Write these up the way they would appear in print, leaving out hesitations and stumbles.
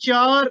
4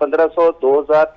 1500, 2000,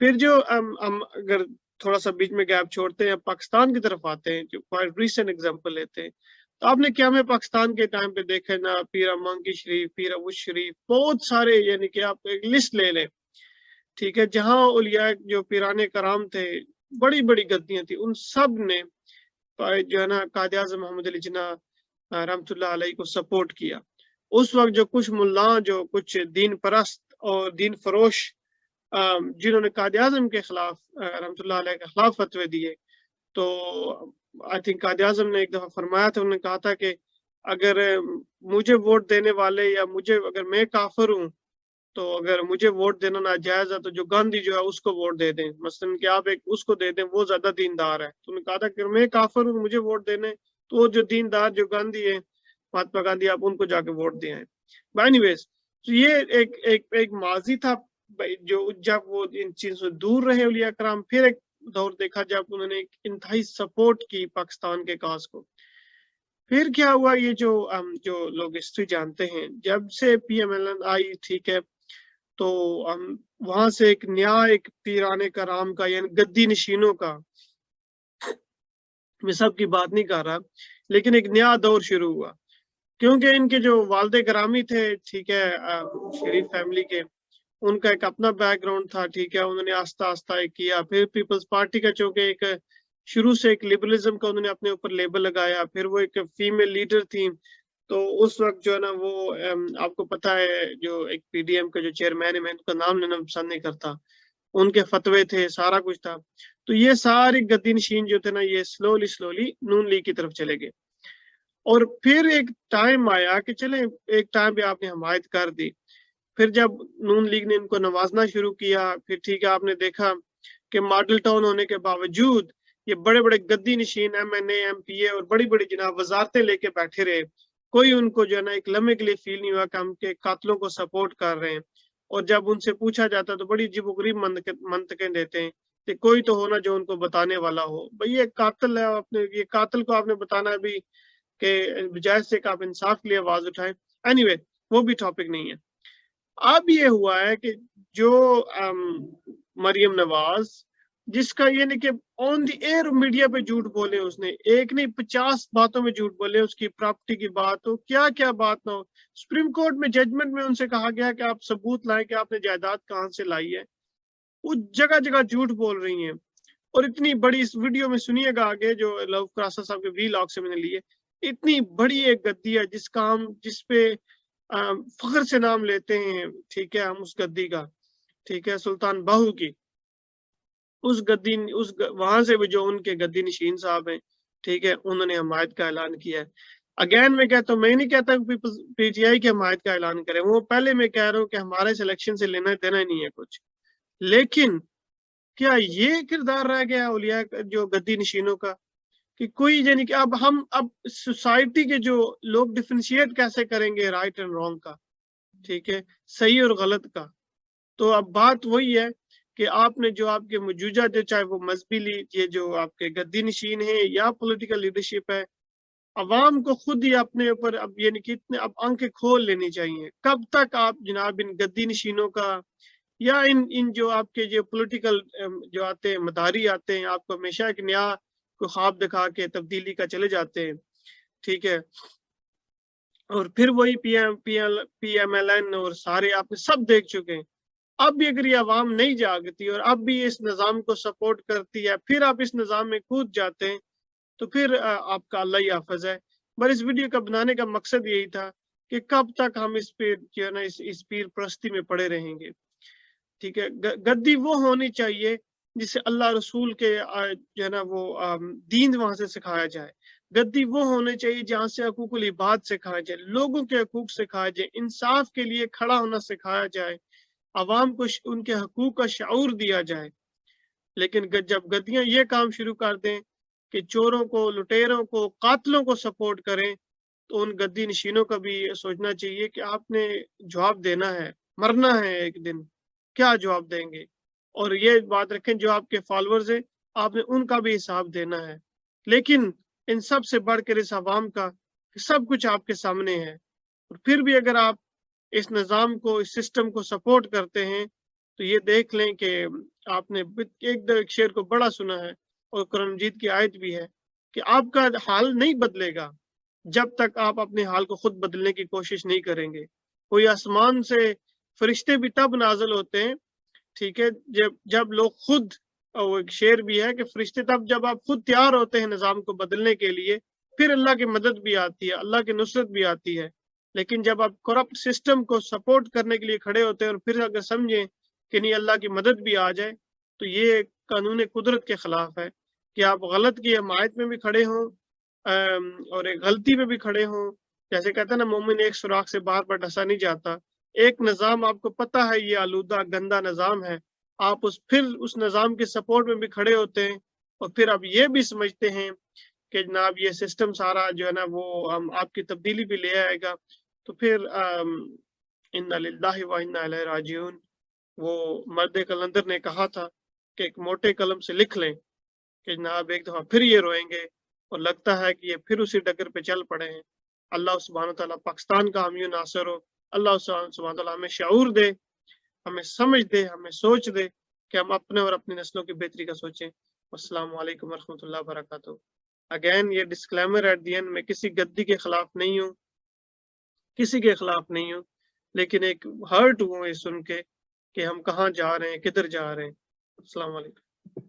پھر جو ہم اگر تھوڑا سا بیچ میں گیپ چھوڑتے ہیں پاکستان کی طرف آتے ہیں جو ریسنٹ ایگزامپل لیتے ہیں تو آپ نے کیا میں پاکستان کے ٹائم پہ دیکھے نا پیر مانگی شریف پیر ابو شریف بہت سارے یعنی کہ آپ ایک لسٹ لے لیں ٹھیک ہے جہاں اولیاء جو پیرانے کرام تھے بڑی بڑی گدیاں تھیں ان سب نے جو ہے نا قائد اعظم محمد علی جناح رحمۃ اللہ علیہ کو سپورٹ کیا اس وقت جو کچھ ملا جو کچھ دین پرست اور دین فروش جنہوں نے قائد اعظم کے خلاف رحمۃ اللہ علیہ کے خلاف فتوے دیے تو آئی تھنک قائد اعظم نے ایک دفعہ فرمایا تھا انہوں نے کہا تھا کہ اگر مجھے ووٹ دینے والے یا مجھے اگر میں کافر ہوں تو اگر مجھے ووٹ دینا ناجائز ہے تو جو گاندھی جو ہے اس کو ووٹ دے دیں مثلاً کہ آپ ایک اس کو دے دیں وہ زیادہ دیندار ہے تو انہوں نے کہا تھا کہ میں کافر ہوں مجھے ووٹ دینے تو وہ جو دیندار جو گاندھی ہے مہاتما گاندھی آپ ان کو جا کے ووٹ دے آئیں اینی ویز تو یہ ایک ماضی تھا جو جب وہ ان چیزوں سے دور رہے اولیاء کرام پھر ایک دور دیکھا جب انہوں نے انتہائی سپورٹ کی پاکستان کے کاز کو پھر کیا ہوا یہ جو لوگ ہسٹری جانتے ہیں جب سے پی ایم ایل این آئی ٹھیک ہے تو وہاں سے ایک نیا ایک پیرانے کرام کا یعنی گدی نشینوں کا میں سب کی بات نہیں کر رہا لیکن ایک نیا دور شروع ہوا کیونکہ ان کے جو والد گرامی تھے ٹھیک ہے شریف فیملی کے ان کا ایک اپنا بیک گراؤنڈ تھا ٹھیک ہے انہوں نے آہستہ آہستہ کیا پھر پیپلز پارٹی کا چونکہ ایک شروع سے ایک لبرلزم کا انہوں نے اپنے اوپر لیبل لگایا پھر وہ ایک فیمیل لیڈر تھی تو اس وقت جو ہے نا وہ آپ کو پتا ہے جو ایک پی ڈی ایم کا جو چیئرمین ہے میں ان کا نام لینا پسند نہیں کرتا ان کے فتوے تھے سارا کچھ تھا تو یہ ساری گدی نشین جو تھے نا یہ سلولی نون لیگ کی طرف چلے گئے اور پھر ایک ٹائم آیا کہ چلے ایک ٹائم پہ آپ نے حمایت کر دی پھر جب نون لیگ نے ان کو نوازنا شروع کیا پھر ٹھیک ہے آپ نے دیکھا کہ ماڈل ٹاؤن ہونے کے باوجود یہ بڑے بڑے گدی نشین M N A M P A اور بڑی بڑی جناب وزارتیں لے کے بیٹھے رہے کوئی ان کو جو ہے نا ایک لمحے کے لیے فیل نہیں ہوا کہ ہم کے قاتلوں کو سپورٹ کر رہے ہیں اور جب ان سے پوچھا جاتا تو بڑی عجیب و غریب منطقیں دیتے ہیں کہ کوئی تو ہونا جو ان کو بتانے والا ہو بھئی یہ قاتل ہے اپنے یہ قاتل کو آپ نے بتانا ہے بھی کہ بجائے سے کہ آپ انصاف کے لیے آواز اٹھائیں اینی وے وہ بھی ٹاپک نہیں ہے اب یہ ہوا ہے کہ جو مریم نواز جس کا یہ نہیں کہ آن دی ایئر میڈیا پہ جھوٹ بولے اس نے ایک نہیں 50 باتوں میں جھوٹ بولے اس کی پراپرٹی کی بات ہو کیا بات نہ ہو سپریم کورٹ میں ججمنٹ میں ان سے کہا گیا کہ آپ ثبوت لائیں کہ آپ نے جائیداد کہاں سے لائی ہے وہ جگہ جگہ جھوٹ بول رہی ہیں اور اتنی بڑی اس ویڈیو میں سنیے گا آگے جو لو کراسا صاحب کے وی لاگ سے میں نے لیے اتنی بڑی ایک گدی ہے جس پہ فخر سے نام لیتے ہیں ٹھیک ہے ہم اس گدی کا ٹھیک ہے سلطان باہو کی اس وہاں سے بھی جو ان کے گدی نشین صاحب ہیں ٹھیک ہے انہوں نے حمایت کا اعلان کیا ہے اگین میں کہتا ہوں میں نہیں کہتا پی ٹی آئی کی حمایت کا اعلان کرے وہ پہلے میں کہہ رہا ہوں کہ ہمارے سلیکشن سے لینا دینا نہیں ہے کچھ لیکن کیا یہ کردار رہ گیا اولیاء جو گدی نشینوں کا کہ کوئی یعنی کہ اب سوسائٹی کے جو لوگ ڈیفرینشیٹ کیسے کریں گے رائٹ اینڈ رانگ کا ٹھیک ہے صحیح اور غلط کا تو اب بات وہی ہے کہ آپ نے جو آپ کے موجودہ جو چاہے وہ مذہبی یہ جو آپ کے گدی نشین ہیں یا پولیٹیکل لیڈرشپ ہے عوام کو خود ہی اپنے اوپر اب یعنی کہ اتنے اب آنکھیں کھول لینی چاہیے کب تک آپ جناب ان گدی نشینوں کا یا ان جو آپ کے جو پولیٹیکل جو آتے ہیں مداری آتے ہیں آپ کو ہمیشہ ایک نیا کوئی خواب دکھا کے تبدیلی کا چلے جاتے ہیں ٹھیک ہے اور پھر وہی پی ایم ایل این اور سارے آپ نے سب دیکھ چکے ہیں اب بھی اگر یہ عوام نہیں جاگتی اور اب بھی اس نظام کو سپورٹ کرتی ہے پھر آپ اس نظام میں کود جاتے ہیں تو پھر آپ کا اللہ ہی حافظ ہے پر اس ویڈیو کا بنانے کا مقصد یہی تھا کہ کب تک ہم اس پہ جو ہے نا اس پیر پرستی میں پڑے رہیں گے ٹھیک ہے گدی وہ ہونی چاہیے جسے اللہ رسول کے جو ہے نا وہ دین وہاں سے سکھایا جائے گدی وہ ہونے چاہیے جہاں سے حقوق العباد سکھایا جائے لوگوں کے حقوق سکھایا جائے انصاف کے لیے کھڑا ہونا سکھایا جائے عوام کو ان کے حقوق کا شعور دیا جائے لیکن جب گدیاں یہ کام شروع کر دیں کہ چوروں کو لٹیروں کو قاتلوں کو سپورٹ کریں تو ان گدی نشینوں کا بھی سوچنا چاہیے کہ آپ نے جواب دینا ہے مرنا ہے ایک دن کیا جواب دیں گے اور یہ بات رکھیں جو آپ کے فالوورز ہیں آپ نے ان کا بھی حساب دینا ہے لیکن ان سب سے بڑھ کر اس عوام کا سب کچھ آپ کے سامنے ہے اور پھر بھی اگر آپ اس نظام کو اس سسٹم کو سپورٹ کرتے ہیں تو یہ دیکھ لیں کہ آپ نے ایک شعر کو بڑا سنا ہے اور قرآن مجید کی آیت بھی ہے کہ آپ کا حال نہیں بدلے گا جب تک آپ اپنے حال کو خود بدلنے کی کوشش نہیں کریں گے. کوئی آسمان سے فرشتے بھی تب نازل ہوتے ہیں، ٹھیک ہے، جب لوگ خود، اور وہ ایک شعر بھی ہے کہ فرشتے تب جب آپ خود تیار ہوتے ہیں نظام کو بدلنے کے لیے، پھر اللہ کی مدد بھی آتی ہے، اللہ کی نصرت بھی آتی ہے. لیکن جب آپ کرپٹ سسٹم کو سپورٹ کرنے کے لیے کھڑے ہوتے ہیں اور پھر اگر سمجھیں کہ نہیں اللہ کی مدد بھی آ جائے، تو یہ قانون قدرت کے خلاف ہے کہ آپ غلط کی حمایت میں بھی کھڑے ہوں اور ایک غلطی میں بھی کھڑے ہوں. جیسے کہتے ہیں نا، مومن ایک سوراخ سے باہر پر ڈسا نہیں جاتا. ایک نظام آپ کو پتہ ہے یہ آلودہ گندا نظام ہے، آپ پھر اس نظام کے سپورٹ میں بھی کھڑے ہوتے ہیں، اور پھر آپ یہ بھی سمجھتے ہیں کہ جناب یہ سسٹم سارا جو ہے نا وہ آپ کی تبدیلی بھی لے آئے گا. تو پھر انا للہ و انا الیہ راجعون، وہ مرد کلندر نے کہا تھا کہ ایک موٹے قلم سے لکھ لیں کہ جناب ایک دفعہ پھر یہ روئیں گے، اور لگتا ہے کہ یہ پھر اسی ڈگر پہ چل پڑے ہیں. اللہ سبحانہ تعالیٰ پاکستان کا حامی و ناصر ہو. اللہ سبحانہ تعالیٰ ہمیں شعور دے، ہمیں سمجھ دے، ہمیں سوچ دے کہ ہم اپنے اور اپنی نسلوں کی بہتری کا سوچیں. السلام علیکم ورحمۃ اللہ وبرکاتہ. اگین یہ ڈسکلیمر ایٹ دی اینڈ، میں کسی گدی کے خلاف نہیں ہوں، کسی کے خلاف نہیں ہوں، لیکن ایک ہرٹ ہوں یہ سن کے کہ ہم کہاں جا رہے ہیں، کدھر جا رہے ہیں. السلام علیکم.